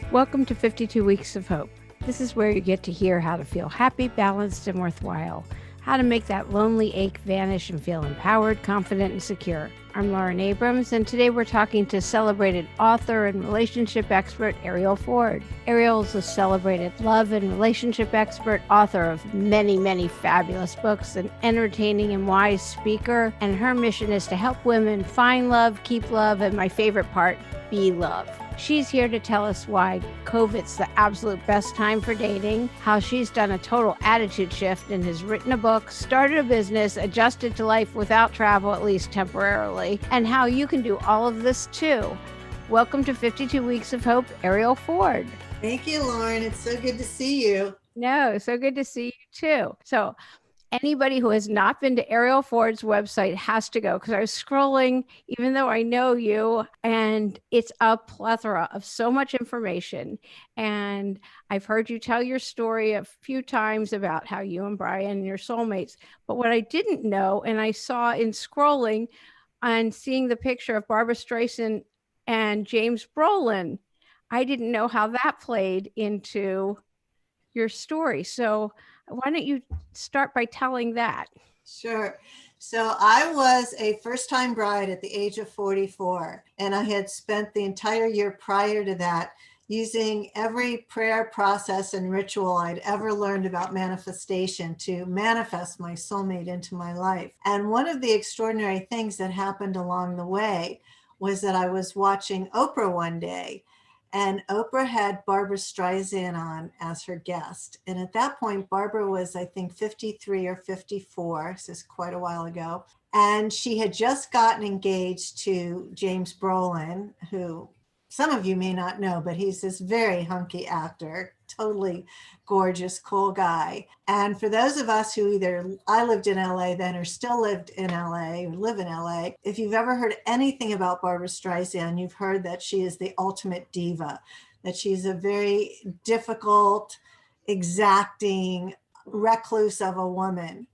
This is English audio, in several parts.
Welcome to 52 Weeks of Hope. This is where you get to hear how to feel happy, balanced, and worthwhile, how to make that lonely ache vanish and feel empowered, confident, and secure. I'm Lauren Abrams, and today we're talking to celebrated author and relationship expert Arielle Ford. Arielle is a celebrated love and relationship expert, author of many fabulous books, an entertaining and wise speaker, and her mission is to help women find love, keep love, and my favorite part, be love. She's here to tell us why COVID's the absolute best time for dating, how she's done a total attitude shift and has written a book, started a business, adjusted to life without travel, at least temporarily, and how you can do all of this too. Welcome to 52 Weeks of Hope, Arielle Ford. Thank you, Lauren. It's so good to see you. No, so good to see you too. So anybody who has not been to Arielle Ford's website has to go, because I was scrolling, even though I know you, and it's a plethora of so much information. And I've heard you tell your story a few times about how you and Brian and your soulmates. But what I didn't know, and I saw in scrolling and seeing the picture of Barbara Streisand and James Brolin, I didn't know how that played into your story. So why don't you start by telling that? Sure. So I was a first-time bride at the age of 44, and I had spent the entire year prior to that using every prayer process and ritual I'd ever learned about manifestation to manifest my soulmate into my life. And one of the extraordinary things that happened along the way was that I was watching Oprah one day, and Oprah had Barbara Streisand on as her guest. And at that point, Barbara was, I think, 53 or 54. This is quite a while ago. And she had just gotten engaged to James Brolin, who some of you may not know, but he's this very hunky actor, totally gorgeous, cool guy. And for those of us who I lived in LA then or still lived in LA or live in LA, if you've ever heard anything about Barbara Streisand, you've heard that she is the ultimate diva, that she's a very difficult, exacting recluse of a woman.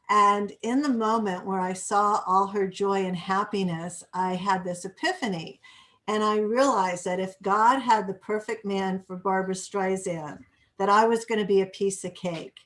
And in the moment where I saw all her joy and happiness, I had this epiphany. And I realized that if God had the perfect man for Barbara Streisand, that I was going to be a piece of cake.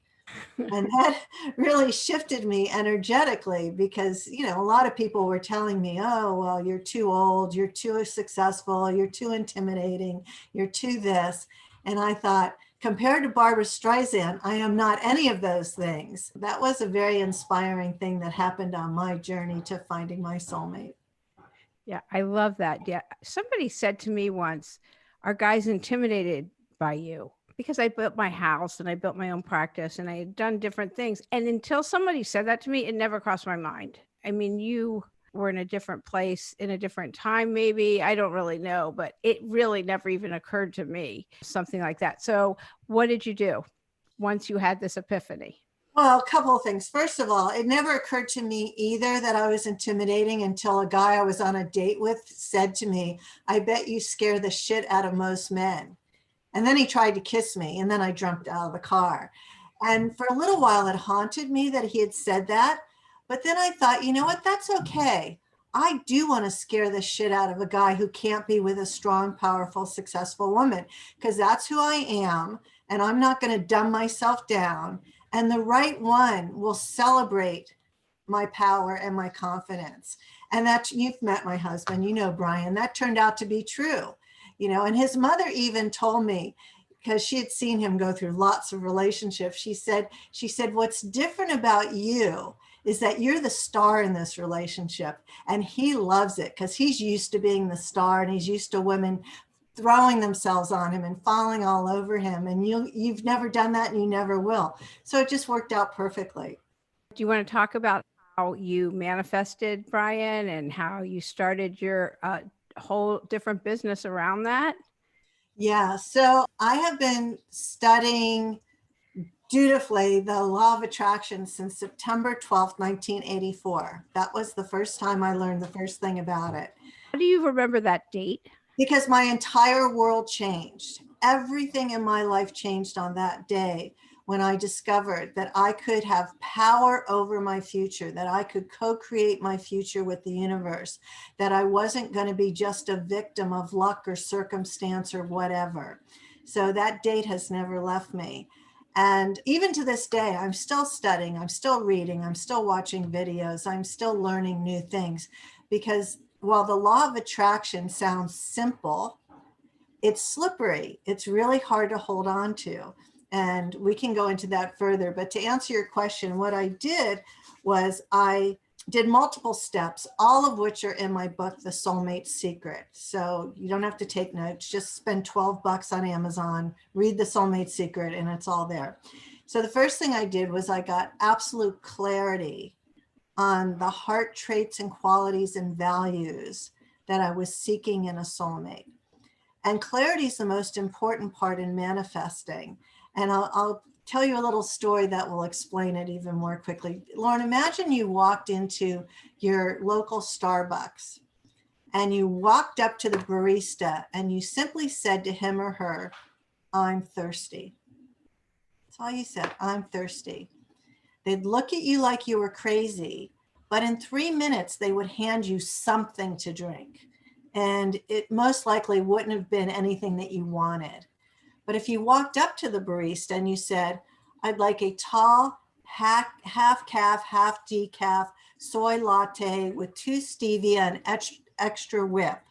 And that really shifted me energetically because, a lot of people were telling me, oh, well, you're too old, you're too successful, you're too intimidating, you're too this. And I thought, compared to Barbara Streisand, I am not any of those things. That was a very inspiring thing that happened on my journey to finding my soulmate. Yeah, I love that. Yeah. Somebody said to me once, are guys intimidated by you? Because I built my house and I built my own practice and I had done different things. And until somebody said that to me, it never crossed my mind. I mean, you were in a different place, in a different time, maybe. I don't really know, but it really never even occurred to me, something like that. So what did you do once you had this epiphany? Well, a couple of things. First of all, it never occurred to me either that I was intimidating until a guy I was on a date with said to me, I bet you scare the shit out of most men. And then he tried to kiss me, and then I jumped out of the car. And for a little while, it haunted me that he had said that. But then I thought, you know what? That's okay. I do want to scare the shit out of a guy who can't be with a strong, powerful, successful woman, because that's who I am. And I'm not going to dumb myself down. And the right one will celebrate my power and my confidence. And that you've met my husband, Brian, that turned out to be true, and his mother even told me, because she had seen him go through lots of relationships. She said, what's different about you is that you're the star in this relationship. And he loves it because he's used to being the star and he's used to women throwing themselves on him and falling all over him. And you've never done that and you never will. So it just worked out perfectly. Do you want to talk about how you manifested, Brian, and how you started your whole different business around that? Yeah, so I have been studying dutifully the law of attraction since September 12th, 1984. That was the first time I learned the first thing about it. How do you remember that date? Because my entire world changed. Everything in my life changed on that day when I discovered that I could have power over my future, that I could co-create my future with the universe, that I wasn't going to be just a victim of luck or circumstance or whatever. So that date has never left me. And even to this day, I'm still studying, I'm still reading, I'm still watching videos, I'm still learning new things, because while the law of attraction sounds simple, it's slippery. It's really hard to hold on to. And we can go into that further. But to answer your question, what I did was I did multiple steps, all of which are in my book, The Soulmate Secret. So you don't have to take notes, just spend $12 on Amazon, read The Soulmate Secret, and it's all there. So the first thing I did was I got absolute clarity on the heart traits and qualities and values that I was seeking in a soulmate. And clarity is the most important part in manifesting. And I'll tell you a little story that will explain it even more quickly. Lauren, imagine you walked into your local Starbucks and you walked up to the barista and you simply said to him or her, "I'm thirsty." That's all you said, "I'm thirsty." They'd look at you like you were crazy, but in 3 minutes, they would hand you something to drink. And it most likely wouldn't have been anything that you wanted. But if you walked up to the barista and you said, "I'd like a tall, half calf, half decaf soy latte with 2 stevia and extra whip,"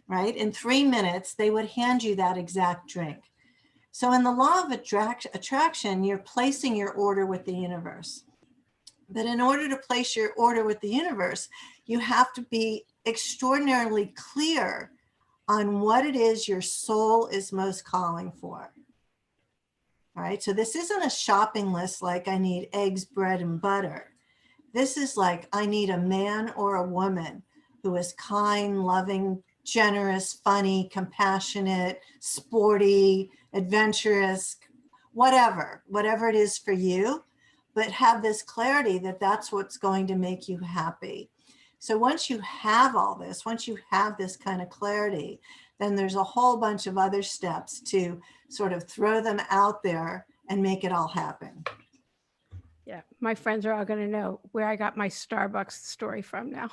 right? In 3 minutes, they would hand you that exact drink. So in the law of attraction, you're placing your order with the universe. But in order to place your order with the universe, you have to be extraordinarily clear on what it is your soul is most calling for. All right. So this isn't a shopping list like I need eggs, bread, and butter. This is like I need a man or a woman who is kind, loving, generous, funny, compassionate, sporty, adventurous, whatever it is for you, but have this clarity that that's what's going to make you happy. So once you have all this, once you have this kind of clarity, then there's a whole bunch of other steps to sort of throw them out there and make it all happen. Yeah, my friends are all going to know where I got my Starbucks story from now.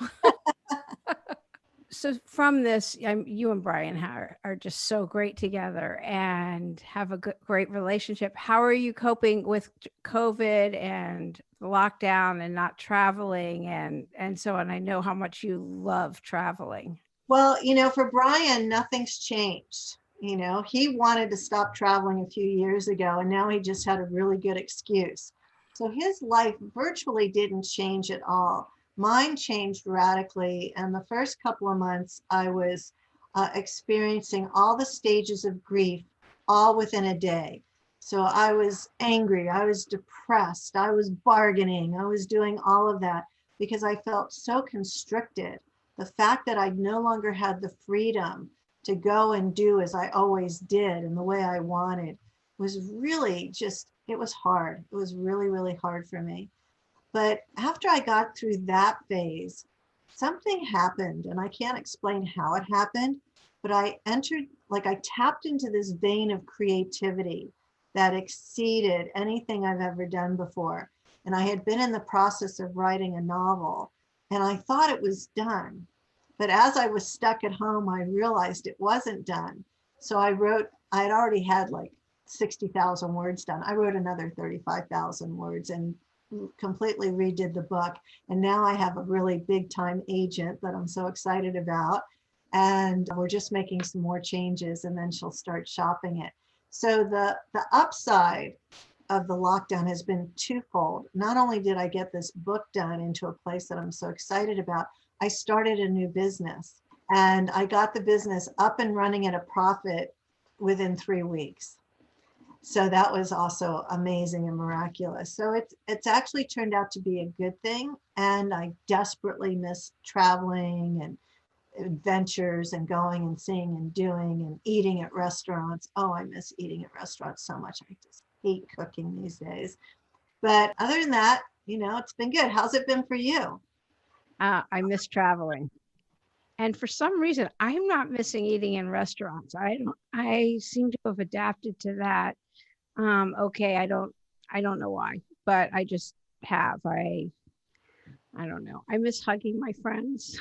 So from this, you and Brian are just so great together and have a great relationship. How are you coping with COVID and the lockdown and not traveling and so on? I know how much you love traveling. Well, for Brian, nothing's changed. He wanted to stop traveling a few years ago, and now he just had a really good excuse. So his life virtually didn't change at all. Mine changed radically. And the first couple of months, I was experiencing all the stages of grief all within a day. So I was angry, I was depressed, I was bargaining, I was doing all of that because I felt so constricted. The fact that I no longer had the freedom to go and do as I always did and the way I wanted was really just, it was hard. It was really, really hard for me. But after I got through that phase, something happened, and I can't explain how it happened, but I tapped into this vein of creativity that exceeded anything I've ever done before. And I had been in the process of writing a novel, and I thought it was done. But as I was stuck at home, I realized it wasn't done. So I had already had like 60,000 words done. I wrote another 35,000 words and completely redid the book. And now I have a really big time agent that I'm so excited about. And we're just making some more changes, and then she'll start shopping it. So the upside of the lockdown has been twofold. Not only did I get this book done into a place that I'm so excited about, I started a new business, and I got the business up and running at a profit within 3 weeks. So that was also amazing and miraculous. So it's actually turned out to be a good thing. And I desperately miss traveling and adventures and going and seeing and doing and eating at restaurants. Oh, I miss eating at restaurants so much. I just hate cooking these days. But other than that, it's been good. How's it been for you? I miss traveling. And for some reason, I'm not missing eating in restaurants. I seem to have adapted to that. Okay, I don't I don't know why, but I just have. I don't know. I miss hugging my friends.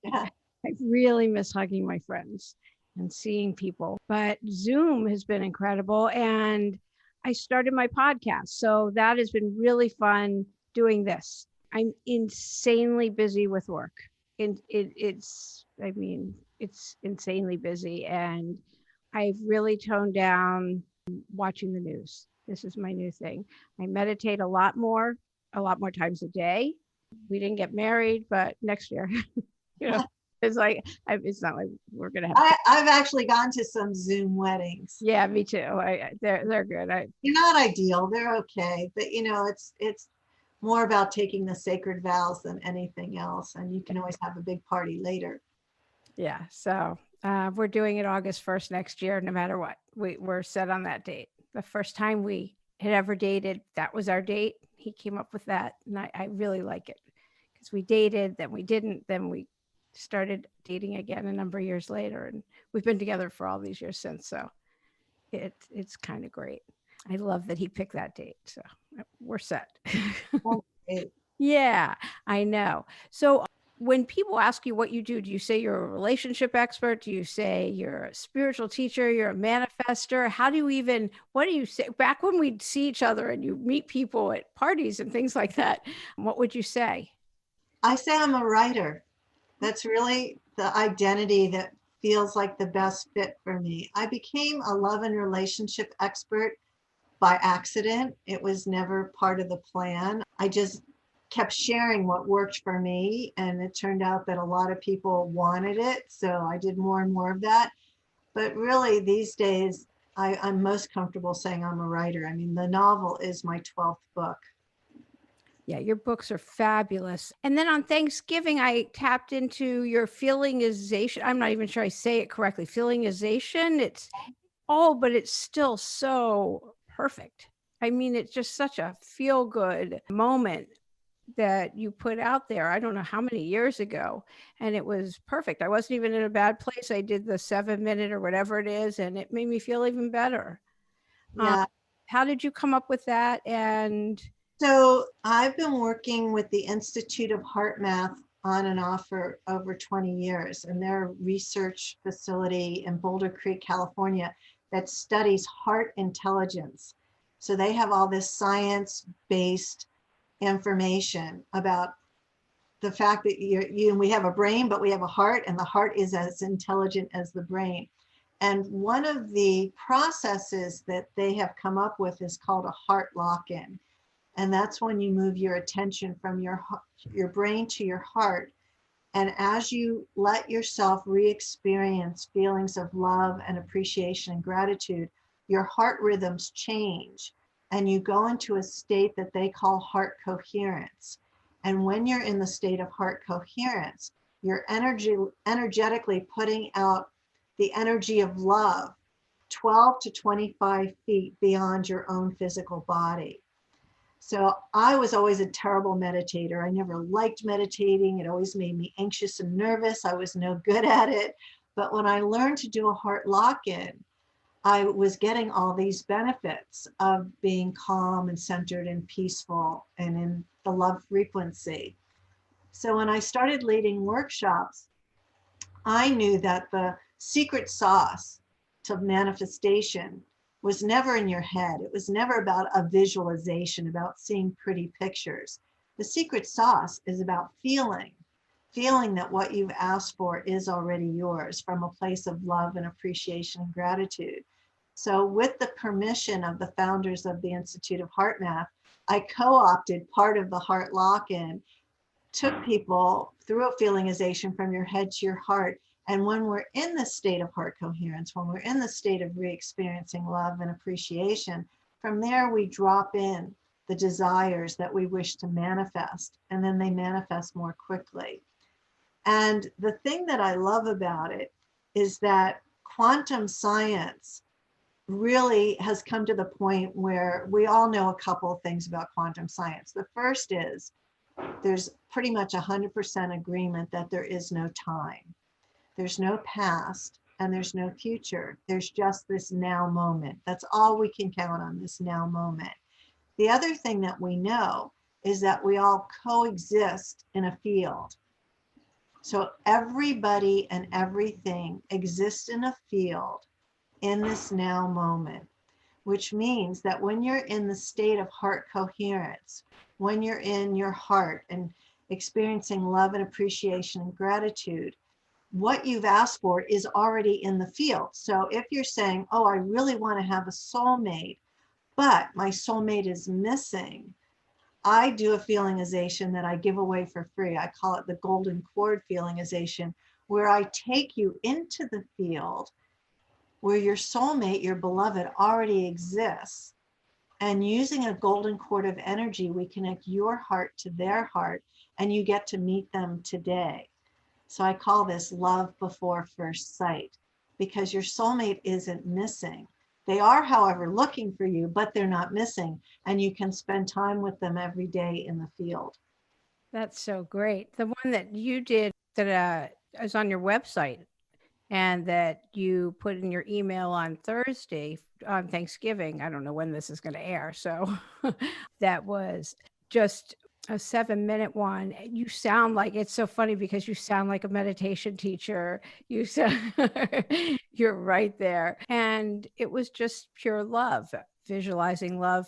Yeah. I really miss hugging my friends and seeing people. But Zoom has been incredible. And I started my podcast. So that has been really fun doing this. I'm insanely busy with work. And I mean, it's insanely busy. And I've really toned down watching the news. This is my new thing. I meditate a lot more times a day. We didn't get married, but next year, you know, it's like it's not like we're gonna have. I've actually gone to some Zoom weddings. Yeah, me too. They're good. They're not ideal. They're okay, but it's more about taking the sacred vows than anything else, and you can always have a big party later. Yeah. So we're doing it August 1st next year, no matter what. We're set on that date. The first time we had ever dated, that was our date. He came up with that, and I really like it because we dated, then we didn't, then we started dating again a number of years later, and we've been together for all these years since. So it's kind of great. I love that he picked that date. So we're set. Okay. Yeah, I know. So when people ask you what you do you say you're a relationship expert? Do you say you're a spiritual teacher? You're a manifester? What do you say? Back when we'd see each other and you meet people at parties and things like that, what would you say? I say I'm a writer. That's really the identity that feels like the best fit for me. I became a love and relationship expert by accident. It was never part of the plan. I just kept sharing what worked for me, and it turned out that a lot of people wanted it. So I did more and more of that. But really, these days, I'm most comfortable saying I'm a writer. I mean, the novel is my 12th book. Yeah, your books are fabulous. And then on Thanksgiving, I tapped into your feelingization. I'm not even sure I say it correctly. Feelingization. But it's still so perfect. I mean, it's just such a feel good moment that you put out there. I don't know how many years ago, and it was perfect. I wasn't even in a bad place. I did the 7 minute or whatever it is, and it made me feel even better. Um, Yeah. how did you come up with that? And So I've been working with the Institute of Heart Math on and off for over 20 years, and they're a research facility in Boulder Creek, California, that studies heart intelligence. So they have all this science-based information about the fact that we have a brain, but we have a heart, and the heart is as intelligent as the brain. And one of the processes that they have come up with is called a heart lock-in. And that's when you move your attention from your brain to your heart. And as you let yourself re-experience feelings of love and appreciation and gratitude, your heart rhythms change and you go into a state that they call heart coherence. And when you're in the state of heart coherence, you're energetically putting out the energy of love 12 to 25 feet beyond your own physical body. So I was always a terrible meditator. I never liked meditating. It always made me anxious and nervous. I was no good at it. But when I learned to do a heart lock-in, I was getting all these benefits of being calm and centered and peaceful and in the love frequency. So when I started leading workshops, I knew that the secret sauce to manifestation was never in your head. It was never about a visualization, about seeing pretty pictures. The secret sauce is about feeling that what you've asked for is already yours from a place of love and appreciation and gratitude. So with the permission of the founders of the Institute of Heart Math, I co-opted part of the heart lock-in, took people through a feelingization from your head to your heart. And when we're in the state of heart coherence, when we're in the state of re-experiencing love and appreciation, from there we drop in the desires that we wish to manifest, and then they manifest more quickly. And the thing that I love about it is that quantum science really has come to the point where we all know a couple of things about quantum science. The first is there's pretty much 100% agreement that there is no time. There's no past and there's no future. There's just this now moment. That's all we can count on, this now moment. The other thing that we know is that we all coexist in a field. So everybody and everything exists in a field in this now moment, which means that when you're in the state of heart coherence, when you're in your heart and experiencing love and appreciation and gratitude, what you've asked for is already in the field. So if you're saying, oh, I really want to have a soulmate, but my soulmate is missing, I do a feelingization that I give away for free. I call it the golden cord feelingization, where I take you into the field where your soulmate, your beloved, already exists. And using a golden cord of energy, we connect your heart to their heart, and you get to meet them today. So I call this love before first sight, because your soulmate isn't missing. They are, however, looking for you, but they're not missing. And you can spend time with them every day in the field. That's so great. The one that you did that is on your website and that you put in your email on Thursday on Thanksgiving. I don't know when this is going to air. So that was just a 7-minute one. You sound like, it's so funny because you sound like a meditation teacher. You sound, you're right there. And it was just pure love, visualizing love.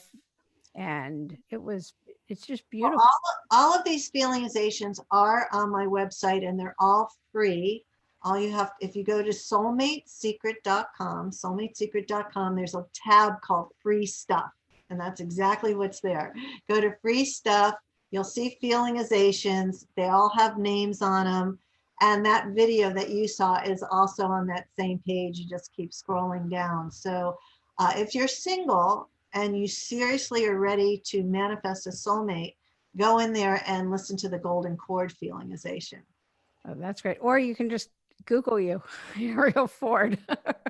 And it's just Well, beautiful. all of these feelinizations are on my website, and they're all free. All you have, if you go to soulmatesecret.com, there's a tab called free stuff. And that's exactly what's there. Go to free stuff. You'll see feelinizations. They all have names on them. And that video that you saw is also on that same page. You just keep scrolling down. So if you're single and you seriously are ready to manifest a soulmate, go in there and listen to the golden cord feelingization. Oh, that's great. Or you can just Google you, Arielle Ford.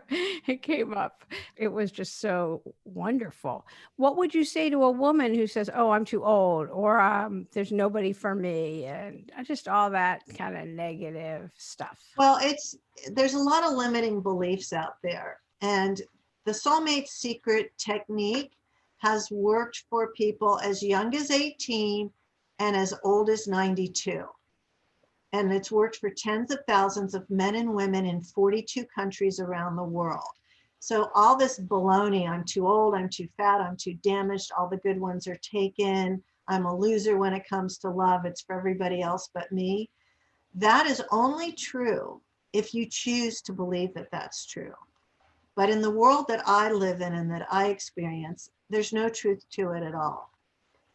It came up. It was just so wonderful. What would you say to a woman who says, "Oh, I'm too old," or "There's nobody for me," and just all that kind of negative stuff? Well, there's a lot of limiting beliefs out there, and the Soulmate Secret technique has worked for people as young as 18 and as old as 92. And it's worked for tens of thousands of men and women in 42 countries around the world. So all this baloney, I'm too old, I'm too fat, I'm too damaged, all the good ones are taken, I'm a loser when it comes to love, it's for everybody else but me. That is only true if you choose to believe that that's true. But in the world that I live in and that I experience, there's no truth to it at all.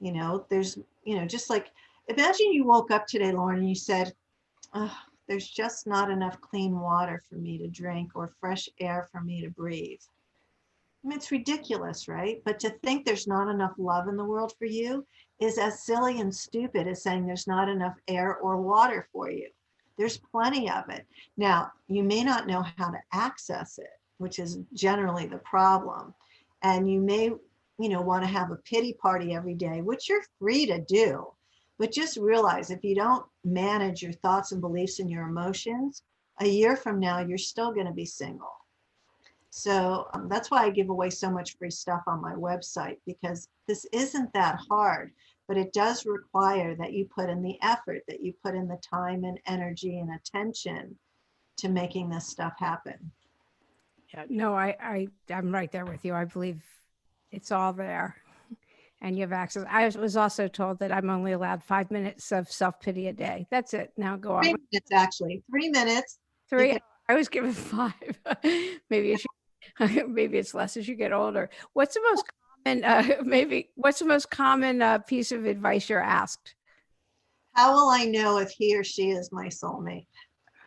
There's, just like, imagine you woke up today, Lauren, and you said, oh, there's just not enough clean water for me to drink or fresh air for me to breathe. I mean, it's ridiculous, right? But to think there's not enough love in the world for you is as silly and stupid as saying there's not enough air or water for you. There's plenty of it. Now, you may not know how to access it, which is generally the problem. And you may, want to have a pity party every day, which you're free to do. But just realize if you don't manage your thoughts and beliefs and your emotions, a year from now, you're still going to be single. So that's why I give away so much free stuff on my website, because this isn't that hard, but it does require that you put in the effort, that you put in the time and energy and attention to making this stuff happen. Yeah, no, I'm right there with you. I believe it's all there and you have access. I was also told that I'm only allowed 5 minutes of self-pity a day. That's it. Now go on. 3 minutes, actually. 3 minutes. Three. I was given 5. Maybe maybe it's less as you get older. What's the most common, what's the most common piece of advice you're asked? How will I know if he or she is my soulmate?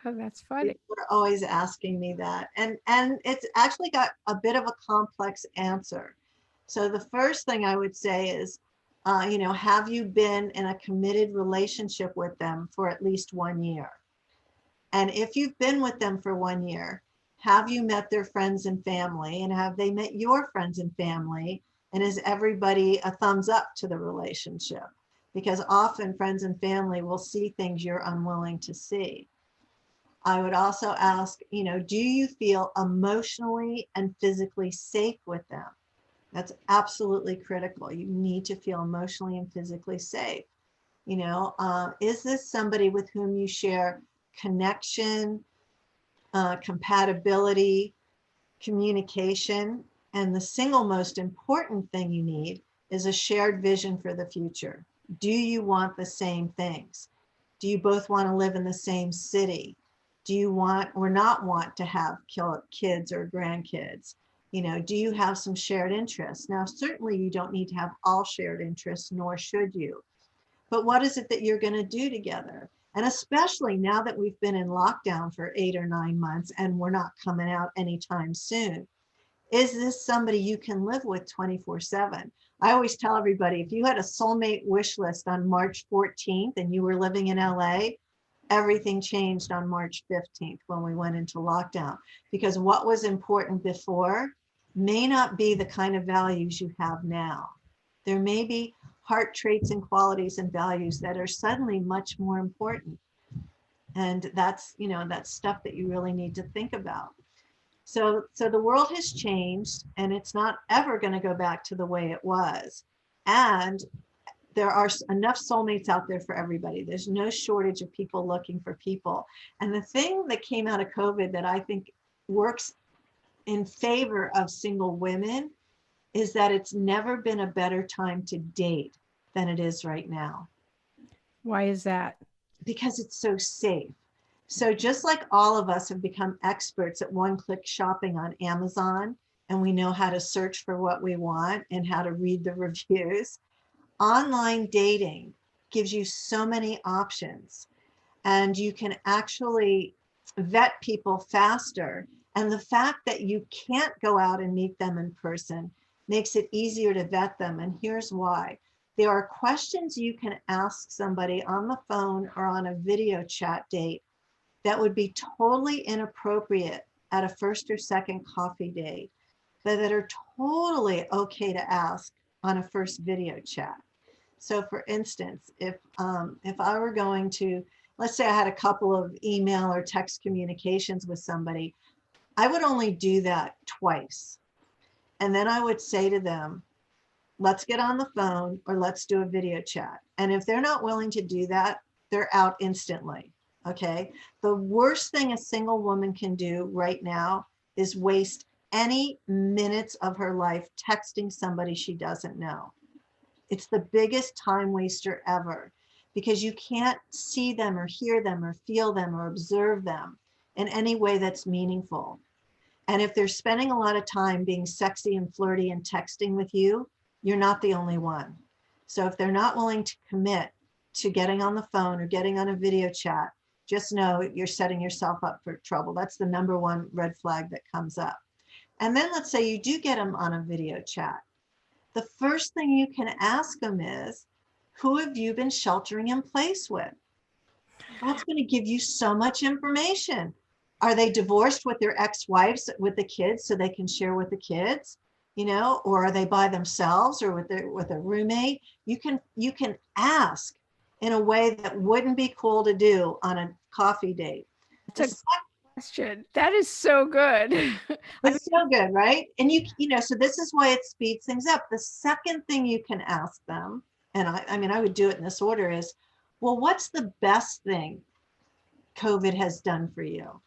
Oh, that's funny. People are always asking me that. And it's actually got a bit of a complex answer. So the first thing I would say is, have you been in a committed relationship with them for at least 1 year? And if you've been with them for 1 year, have you met their friends and family? And have they met your friends and family? And is everybody a thumbs up to the relationship? Because often friends and family will see things you're unwilling to see. I would also ask, do you feel emotionally and physically safe with them? That's absolutely critical. You need to feel emotionally and physically safe. Is this somebody with whom you share connection, compatibility, communication? And the single most important thing you need is a shared vision for the future. Do you want the same things? Do you both want to live in the same city? Do you want or not want to have kids or grandkids? Do you have some shared interests? Now, certainly you don't need to have all shared interests, nor should you. But what is it that you're going to do together? And especially now that we've been in lockdown for 8 or 9 months and we're not coming out anytime soon, is this somebody you can live with 24/7? I always tell everybody, if you had a soulmate wish list on March 14th and you were living in LA, everything changed on March 15th when we went into lockdown, because what was important before may not be the kind of values you have now. There may be heart traits and qualities and values that are suddenly much more important. And that's stuff that you really need to think about. So the world has changed, and it's not ever going to go back to the way it was. And there are enough soulmates out there for everybody. There's no shortage of people looking for people. And the thing that came out of COVID that I think works in favor of single women is that it's never been a better time to date than it is right now. Why is that? Because it's so safe. So just like all of us have become experts at one-click shopping on Amazon, and we know how to search for what we want and how to read the reviews, online dating gives you so many options, and you can actually vet people faster. And the fact that you can't go out and meet them in person makes it easier to vet them. And here's why. There are questions you can ask somebody on the phone or on a video chat date that would be totally inappropriate at a first or second coffee date, but that are totally okay to ask on a first video chat. So for instance, if I were going to, let's say I had a couple of email or text communications with somebody, I would only do that twice. And then I would say to them, let's get on the phone or let's do a video chat. And if they're not willing to do that, they're out instantly. Okay. The worst thing a single woman can do right now is waste any minutes of her life texting somebody she doesn't know. It's the biggest time waster ever, because you can't see them or hear them or feel them or observe them in any way that's meaningful. And if they're spending a lot of time being sexy and flirty and texting with you, you're not the only one. So if they're not willing to commit to getting on the phone or getting on a video chat, just know you're setting yourself up for trouble. That's the number one red flag that comes up. And then let's say you do get them on a video chat. The first thing you can ask them is, who have you been sheltering in place with? That's going to give you so much information. Are they divorced with their ex-wives with the kids so they can share with the kids? Or are they by themselves or with a roommate? You can ask in a way that wouldn't be cool to do on a coffee date. That's a question. That is so good. It's so good, right? And so this is why it speeds things up. The second thing you can ask them, and I would do it in this order, is, well, what's the best thing COVID has done for you?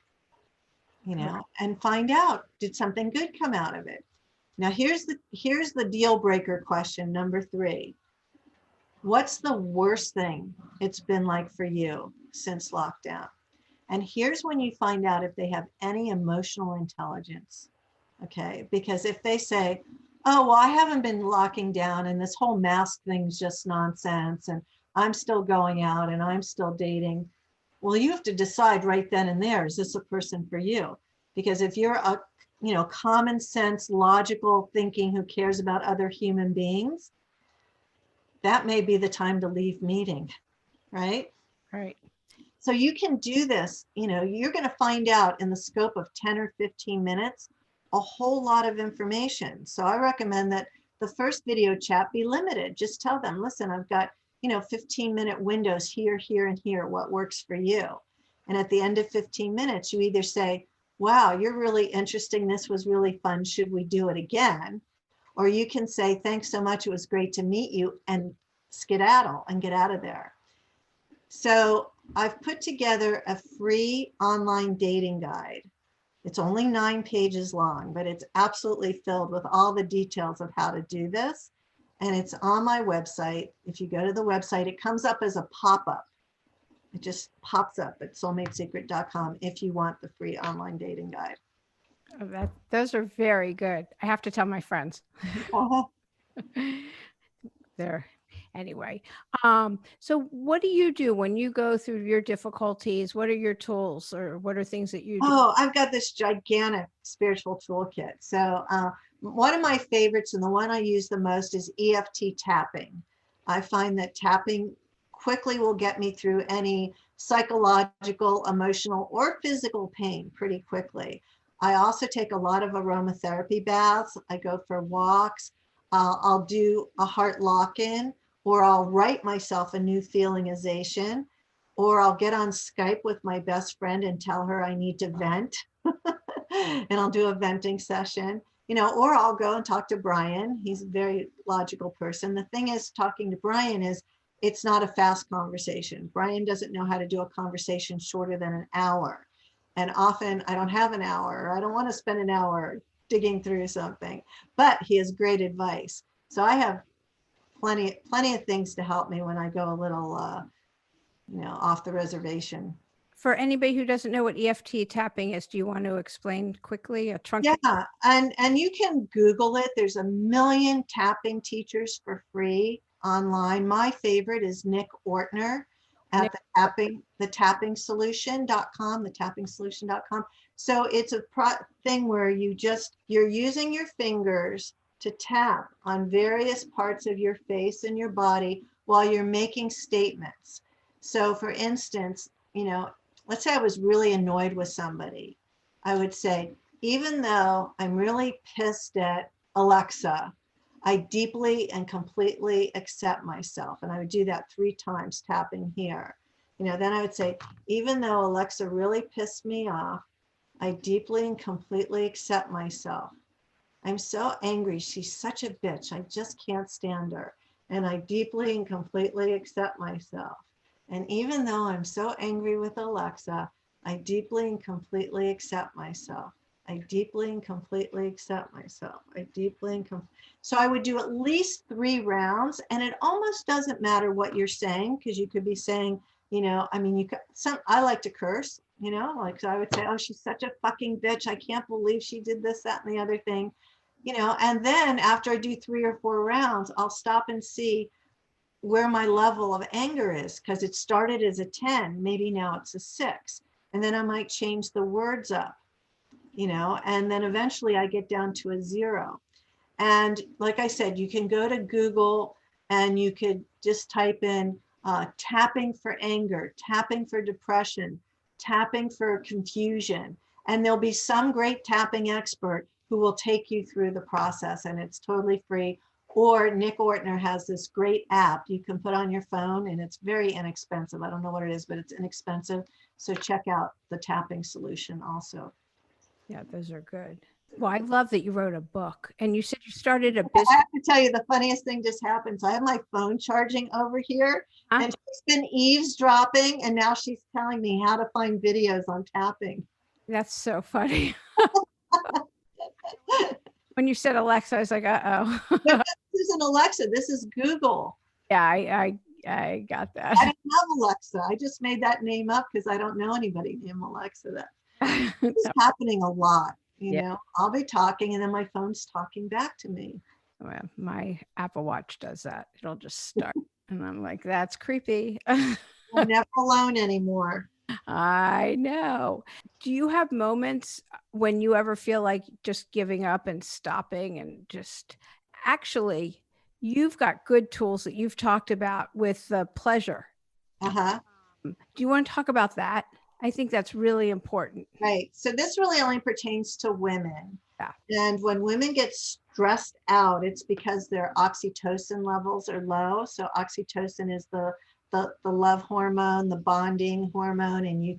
And find out, did something good come out of it? Now, here's the deal breaker question, number 3. What's the worst thing it's been like for you since lockdown? And here's when you find out if they have any emotional intelligence, okay? Because if they say, oh, well, I haven't been locking down and this whole mask thing's just nonsense and I'm still going out and I'm still dating. Well, you have to decide right then and there, is this a person for you? Because if you're a common sense, logical thinking who cares about other human beings, that may be the time to leave meeting, right? Right. So you can do this, you're going to find out in the scope of 10 or 15 minutes, a whole lot of information. So I recommend that the first video chat be limited. Just tell them, listen, I've got, 15-minute windows here, here, and here. What works for you? And at the end of 15 minutes, you either say, wow, you're really interesting. This was really fun. Should we do it again? or you can say, thanks so much, it was great to meet you, and skedaddle and get out of there. So I've put together a free online dating guide. It's only 9 pages long, but it's absolutely filled with all the details of how to do this. And it's on my website. If you go to the website, it comes up as a pop-up. It just pops up at soulmatesecret.com if you want the free online dating guide. Oh, those are very good. I have to tell my friends. There. Anyway, so what do you do when you go through your difficulties? What are your tools, or what are things that you do? Oh, I've got this gigantic spiritual toolkit. So one of my favorites, and the one I use the most, is EFT tapping. I find that tapping quickly will get me through any psychological, emotional, or physical pain pretty quickly. I also take a lot of aromatherapy baths. I go for walks. I'll do a heart lock-in, or I'll write myself a new feelingization, or I'll get on Skype with my best friend and tell her I need to vent. And I'll do a venting session, or I'll go and talk to Brian. He's a very logical person. The thing is, talking to Brian is, it's not a fast conversation. Brian doesn't know how to do a conversation shorter than an hour. And often I don't have an hour, or I don't want to spend an hour digging through something, but he has great advice. So I have plenty of things to help me when I go a little, off the reservation. For anybody who doesn't know what EFT tapping is, do you want to explain quickly? Yeah, and you can Google it. There's a million tapping teachers for free online. My favorite is Nick Ortner at thetapping solution.com. So it's a thing where you're using your fingers to tap on various parts of your face and your body while you're making statements. So for instance, let's say I was really annoyed with somebody. I would say, even though I'm really pissed at Alexa, I deeply and completely accept myself. And I would do that 3 times, tapping here. Then I would say, even though Alexa really pissed me off, I deeply and completely accept myself. I'm so angry. She's such a bitch. I just can't stand her. And I deeply and completely accept myself. And even though I'm so angry with Alexa, I deeply and completely accept myself. I deeply and completely accept myself. So I would do at least 3 rounds, and it almost doesn't matter what you're saying, because you could be saying, I like to curse, so I would say, oh, she's such a fucking bitch. I can't believe she did this, that, and the other thing, and then after I do 3 or 4 rounds, I'll stop and see where my level of anger is, because it started as a 10, maybe now it's a 6. And then I might change the words up, and then eventually I get down to a 0. And like I said, you can go to Google and you could just type in tapping for anger, tapping for depression, tapping for confusion. And there'll be some great tapping expert who will take you through the process, and it's totally free. Or Nick Ortner has this great app you can put on your phone, and it's very inexpensive. I don't know what it is, but it's inexpensive. So check out the tapping solution also. Yeah, those are good. Well, I love that you wrote a book, and you said you started a business. I have to tell you, the funniest thing just happened. So I have my phone charging over here, and she's been eavesdropping, and now she's telling me how to find videos on tapping. That's so funny. When you said Alexa, I was like, uh-oh. This isn't Alexa. This is Google. Yeah, I got that. I don't have Alexa. I just made that name up because I don't know anybody named Alexa. This is happening a lot. I'll be talking, and then my phone's talking back to me. Well, my Apple Watch does that. It'll just start. And I'm like, that's creepy. I'm never alone anymore. I know. Do you have moments when you ever feel like just giving up and stopping, and just actually, you've got good tools that you've talked about with the pleasure. Uh-huh. Do you want to talk about that? I think that's really important. Right. So this really only pertains to women. Yeah. And when women get stressed out, it's because their oxytocin levels are low. So oxytocin is the love hormone, the bonding hormone, and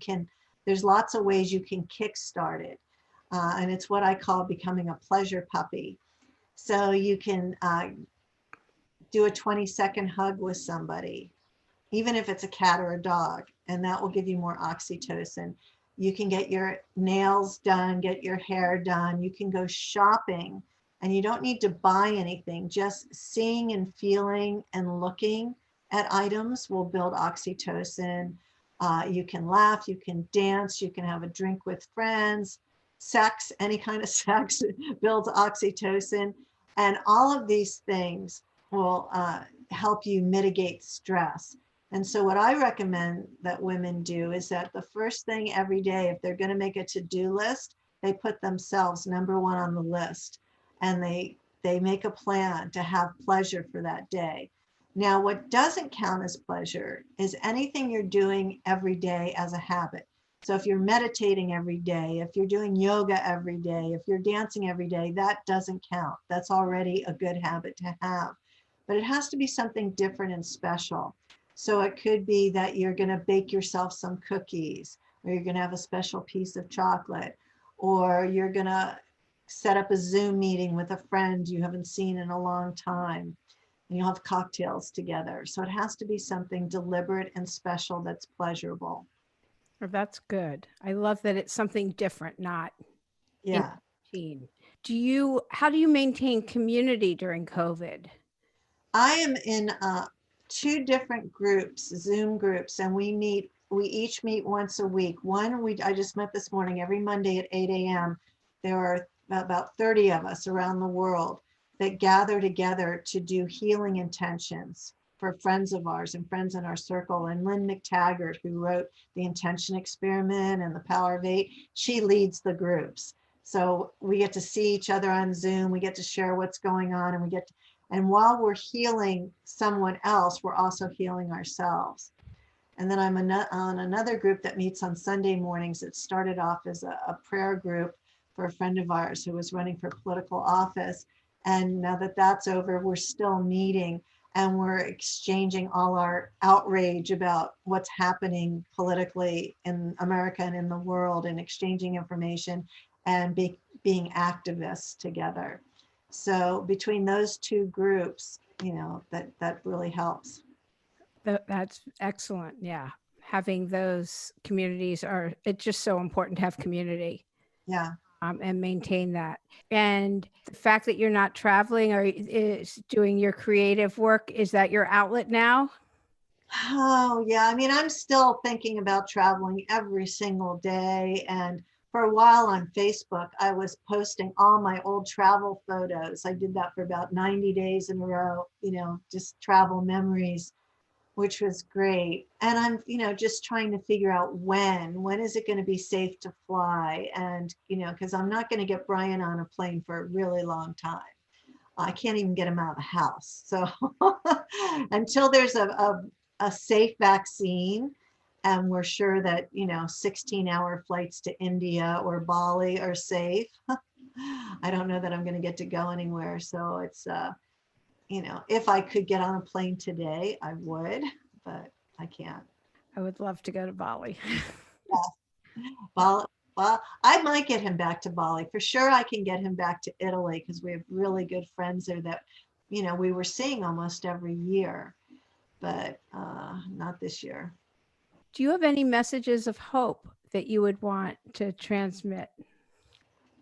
there's lots of ways you can kickstart it. And it's what I call becoming a pleasure puppy. So you can do a 20-second hug with somebody, even if it's a cat or a dog, and that will give you more oxytocin. You can get your nails done, get your hair done. You can go shopping, and you don't need to buy anything. Just seeing and feeling and looking at items will build oxytocin. You can laugh, you can dance, you can have a drink with friends. Sex, any kind of sex builds oxytocin. And all of these things will help you mitigate stress. And so what I recommend that women do is that the first thing every day, if they're going to make a to-do list, they put themselves number one on the list, and they make a plan to have pleasure for that day. Now, what doesn't count as pleasure is anything you're doing every day as a habit. So if you're meditating every day, if you're doing yoga every day, if you're dancing every day, that doesn't count. That's already a good habit to have. But it has to be something different and special. So it could be that you're going to bake yourself some cookies, or you're going to have a special piece of chocolate, or you're going to set up a Zoom meeting with a friend you haven't seen in a long time, and you'll have cocktails together. So it has to be something deliberate and special that's pleasurable. Oh, that's good. I love that it's something different, not in Yeah. routine. How do you maintain community during COVID? I am in two different groups, Zoom groups, and we each meet once a week. I just met this morning, every Monday at 8 a.m. There are about 30 of us around the world that gather together to do healing intentions for friends of ours and friends in our circle. And Lynn McTaggart, who wrote The Intention Experiment and The Power of Eight, she leads the groups. So we get to see each other on Zoom, we get to share what's going on, and while we're healing someone else, we're also healing ourselves. And then I'm on another group that meets on Sunday mornings. It started off as a prayer group for a friend of ours who was running for political office. And now that that's over, we're still meeting, and we're exchanging all our outrage about what's happening politically in America and in the world, and exchanging information and being activists together. So between those two groups, that really helps. That's excellent. Yeah. Having those communities it's just so important to have community, Yeah. and maintain that. And the fact that you're not traveling or is doing your creative work, is that your outlet now? Oh, yeah. I mean, I'm still thinking about traveling every single day. And for a while on Facebook, I was posting all my old travel photos. I did that for about 90 days in a row, just travel memories, which was great. And I'm, just trying to figure out when is it going to be safe to fly? And, because I'm not going to get Brian on a plane for a really long time. I can't even get him out of the house. So until there's a safe vaccine, and we're sure that, 16-hour flights to India or Bali are safe, I don't know that I'm going to get to go anywhere. So it's, if I could get on a plane today, I would, but I can't. I would love to go to Bali. Bali, well, I might get him back to Bali. For sure, I can get him back to Italy, because we have really good friends there that, we were seeing almost every year, but not this year. Do you have any messages of hope that you would want to transmit?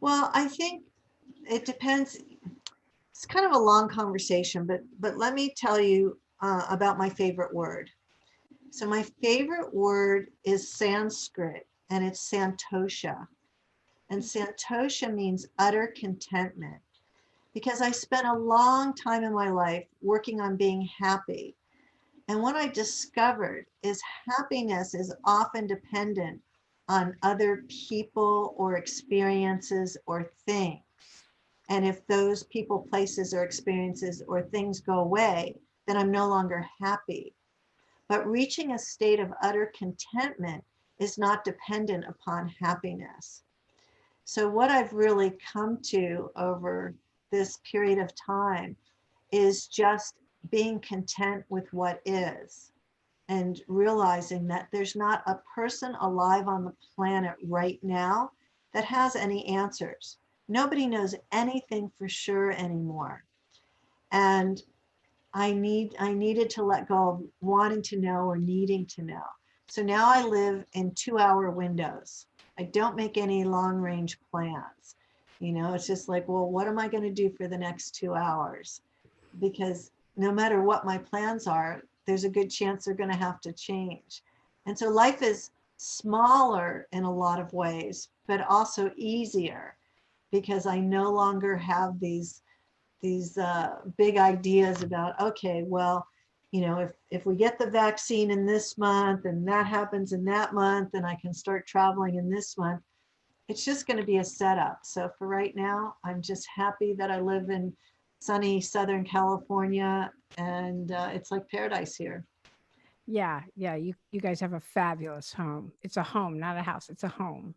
Well, I think it depends. It's kind of a long conversation, but let me tell you about my favorite word. So my favorite word is Sanskrit, and it's santosha. And santosha means utter contentment, because I spent a long time in my life working on being happy. And what I discovered is happiness is often dependent on other people or experiences or things. And if those people, places, or experiences or things go away, then I'm no longer happy. But reaching a state of utter contentment is not dependent upon happiness. So what I've really come to over this period of time is just being content with what is, and realizing that there's not a person alive on the planet right now that has any answers. Nobody knows anything for sure anymore. And I needed to let go of wanting to know or needing to know. So now I live in 2 hour windows. I don't make any long range plans. It's just like, well, what am I going to do for the next 2 hours? Because no matter what my plans are, there's a good chance they're going to have to change. And so life is smaller in a lot of ways, but also easier because I no longer have these big ideas about, okay, well, if we get the vaccine in this month and that happens in that month and I can start traveling in this month, it's just going to be a setup. So for right now, I'm just happy that I live in sunny Southern California, and it's like paradise here. Yeah, yeah, you guys have a fabulous home. It's a home, not a house. It's a home.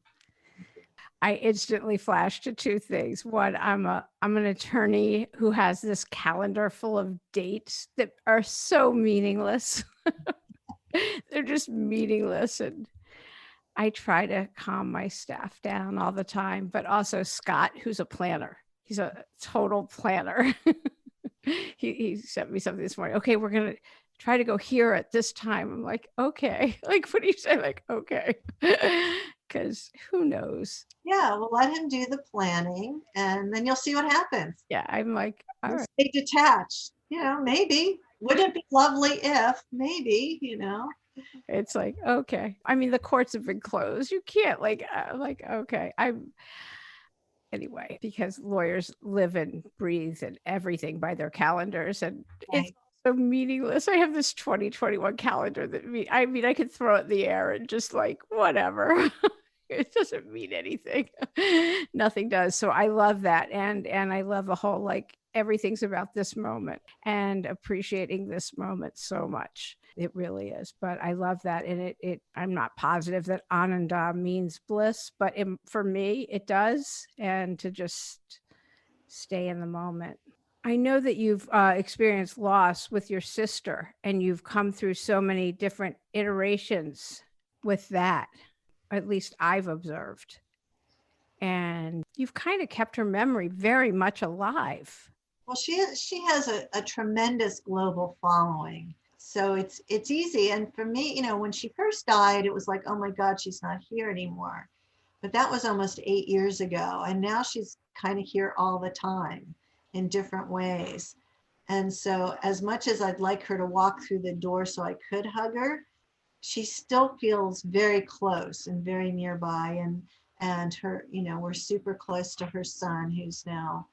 I instantly flashed to two things. One, I'm an attorney who has this calendar full of dates that are so meaningless. They're just meaningless, and I try to calm my staff down all the time, but also Scott, who's a planner. He's a total planner. He sent me something this morning. Okay, we're gonna try to go here at this time. I'm like, okay. Like, what do you say? Like, okay. Because who knows? Yeah, well, let him do the planning and then you'll see what happens. Yeah, I'm like, all right. Stay detached. Maybe. Wouldn't it be lovely if? Maybe. It's like, okay. I mean, the courts have been closed. You can't like, okay. Anyway, because lawyers live and breathe and everything by their calendars, and it's Right. so meaningless. I have this 2021 calendar that I could throw it in the air and just like whatever. It doesn't mean anything. Nothing does. So I love that, and I love the whole like everything's about this moment and appreciating this moment so much. It really is. But I love that. And I'm not positive that Ananda means bliss, but for me, it does. And to just stay in the moment. I know that you've experienced loss with your sister and you've come through so many different iterations with that. At least I've observed. And you've kind of kept her memory very much alive. Well, she has a tremendous global following. So it's easy. And for me, when she first died, it was like, oh my God, she's not here anymore. But that was almost 8 years ago. And now she's kind of here all the time in different ways. And so as much as I'd like her to walk through the door so I could hug her, she still feels very close and very nearby. And her, we're super close to her son, who's now,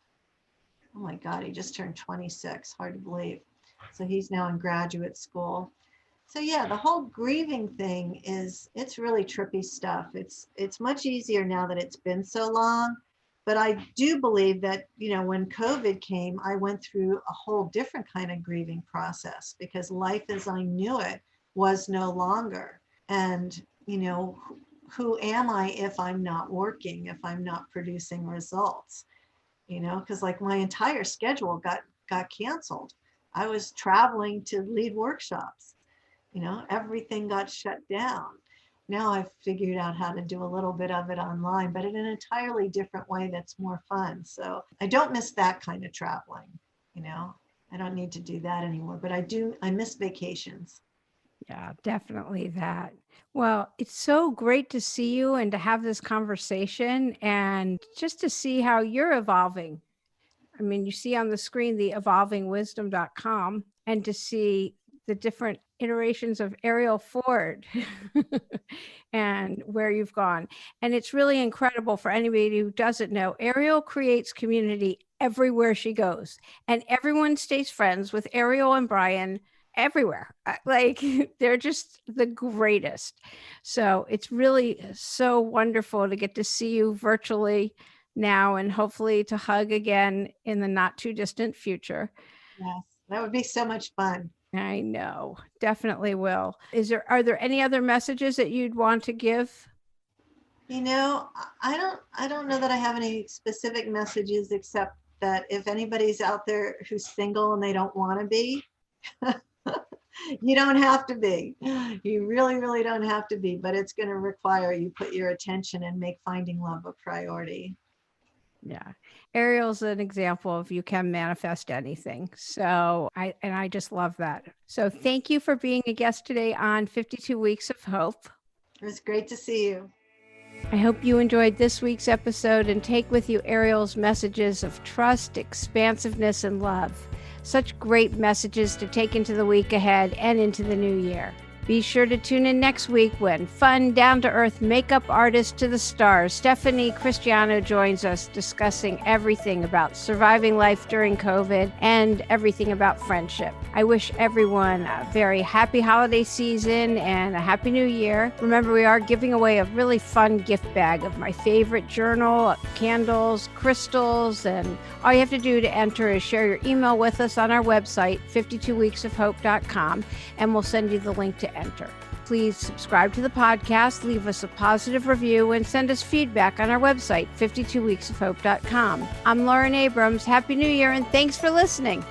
oh my God, he just turned 26, hard to believe. So he's now in graduate school. So yeah, the whole grieving thing it's really trippy stuff. It's much easier now that it's been so long. But I do believe that, when COVID came, I went through a whole different kind of grieving process because life as I knew it was no longer. And, who am I if I'm not working, if I'm not producing results? Because like my entire schedule got canceled. I was traveling to lead workshops. Everything got shut down. Now I've figured out how to do a little bit of it online, but in an entirely different way that's more fun. So I don't miss that kind of traveling. I don't need to do that anymore, but I miss vacations. Yeah, definitely that. Well, it's so great to see you and to have this conversation and just to see how you're evolving. I mean, you see on the screen the evolvingwisdom.com and to see the different iterations of Arielle Ford and where you've gone. And it's really incredible for anybody who doesn't know. Arielle creates community everywhere she goes, and everyone stays friends with Arielle and Brian everywhere. Like they're just the greatest. So it's really so wonderful to get to see you virtually now and hopefully to hug again in the not too distant future. Yes, that would be so much fun. I know, definitely will. Are there any other messages that you'd want to give? I don't know that I have any specific messages except that if anybody's out there who's single and they don't want to be, you don't have to be. You really, really don't have to be, but it's going to require you put your attention and make finding love a priority. Yeah. Ariel's an example of you can manifest anything. So I just love that. So thank you for being a guest today on 52 Weeks of Hope. It was great to see you. I hope you enjoyed this week's episode and take with you Ariel's messages of trust, expansiveness, and love. Such great messages to take into the week ahead and into the new year. Be sure to tune in next week when fun, down-to-earth makeup artist to the stars, Stephanie Cristiano, joins us discussing everything about surviving life during COVID and everything about friendship. I wish everyone a very happy holiday season and a happy new year. Remember, we are giving away a really fun gift bag of my favorite journal, candles, crystals, and all you have to do to enter is share your email with us on our website, 52weeksofhope.com, and we'll send you the link to enter. Please subscribe to the podcast, leave us a positive review, and send us feedback on our website, 52weeksofhope.com. I'm Lauren Abrams. Happy New Year, and thanks for listening.